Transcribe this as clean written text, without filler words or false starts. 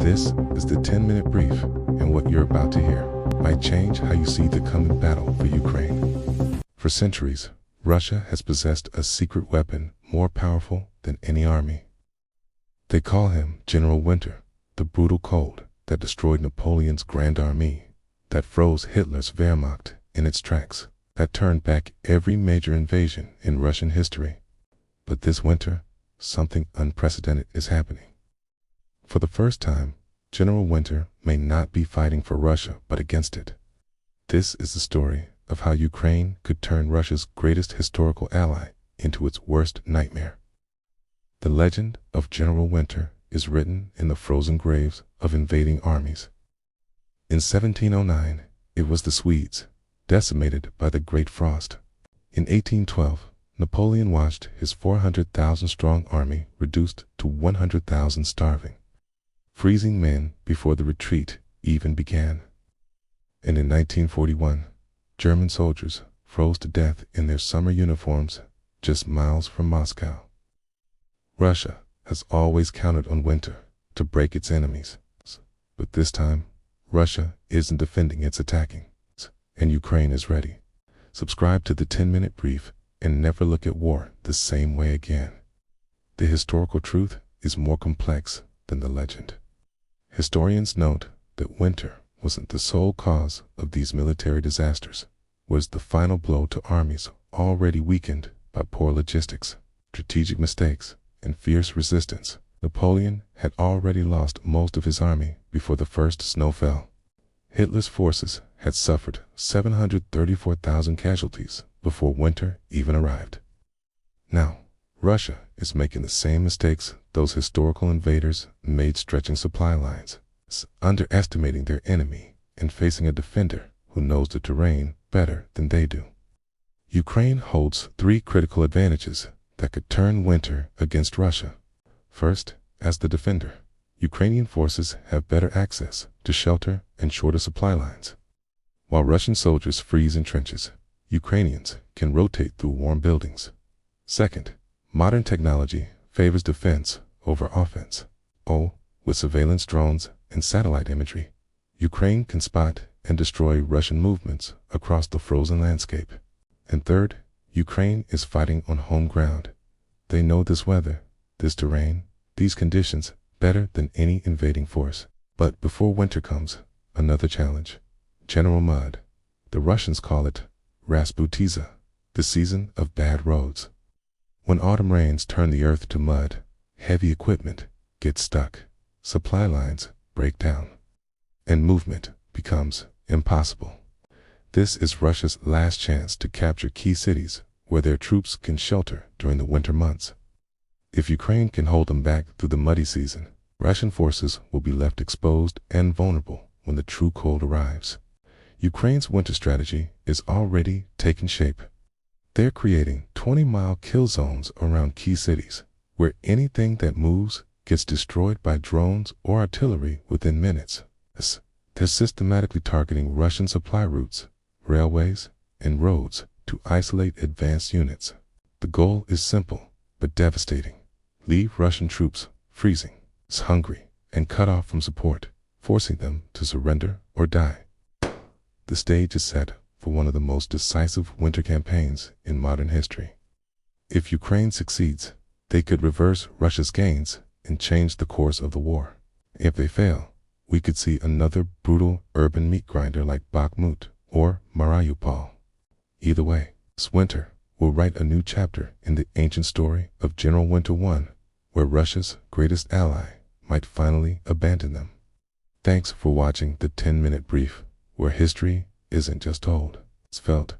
This is the 10-minute brief, and what you're about to hear might change how you see the coming battle for Ukraine. For centuries, Russia has possessed a secret weapon more powerful than any army. They call him General Winter, the brutal cold that destroyed Napoleon's Grand Army, that froze Hitler's Wehrmacht in its tracks, that turned back every major invasion in Russian history. But this winter, something unprecedented is happening. For the first time, General Winter may not be fighting for Russia but against it. This is the story of how Ukraine could turn Russia's greatest historical ally into its worst nightmare. The legend of General Winter is written in the frozen graves of invading armies. In 1709, it was the Swedes, decimated by the Great Frost. In 1812, Napoleon watched his 400,000-strong army reduced to 100,000 starving, freezing men before the retreat even began. And in 1941, German soldiers froze to death in their summer uniforms just miles from Moscow. Russia has always counted on winter to break its enemies, but this time, Russia isn't defending, it's attacking, and Ukraine is ready. Subscribe to the 10-minute brief and never look at war the same way again. The historical truth is more complex than the legend. Historians note that winter wasn't the sole cause of these military disasters, was the final blow to armies already weakened by poor logistics, strategic mistakes, and fierce resistance. Napoleon had already lost most of his army before the first snow fell. Hitler's forces had suffered 734,000 casualties before winter even arrived. Now, Russia is making the same mistakes those historical invaders made, stretching supply lines, underestimating their enemy, and facing a defender who knows the terrain better than they do. Ukraine holds three critical advantages that could turn winter against Russia. First, as the defender, Ukrainian forces have better access to shelter and shorter supply lines. While Russian soldiers freeze in trenches, Ukrainians can rotate through warm buildings. Second, modern technology favors defense over offense. With surveillance drones and satellite imagery, Ukraine can spot and destroy Russian movements across the frozen landscape. And third, Ukraine is fighting on home ground. They know this weather, this terrain, these conditions better than any invading force. But before winter comes, another challenge: General Mud. The Russians call it Rasputiza, the season of bad roads. When autumn rains turn the earth to mud, heavy equipment gets stuck, supply lines break down, and movement becomes impossible. This is Russia's last chance to capture key cities where their troops can shelter during the winter months. If Ukraine can hold them back through the muddy season, Russian forces will be left exposed and vulnerable when the true cold arrives. Ukraine's winter strategy is already taking shape. They're creating 20-mile kill zones around key cities, where anything that moves gets destroyed by drones or artillery within minutes. They're systematically targeting Russian supply routes, railways, and roads to isolate advanced units. The goal is simple but devastating: leave Russian troops freezing, hungry, and cut off from support, forcing them to surrender or die. The stage is set for one of the most decisive winter campaigns in modern history. If Ukraine succeeds, they could reverse Russia's gains and change the course of the war. If they fail, we could see another brutal urban meat grinder like Bakhmut or Mariupol. Either way, this winter will write a new chapter in the ancient story of General Winter I, where Russia's greatest ally might finally abandon them. Thanks for watching the 10-minute brief, where history isn't just told, it's felt.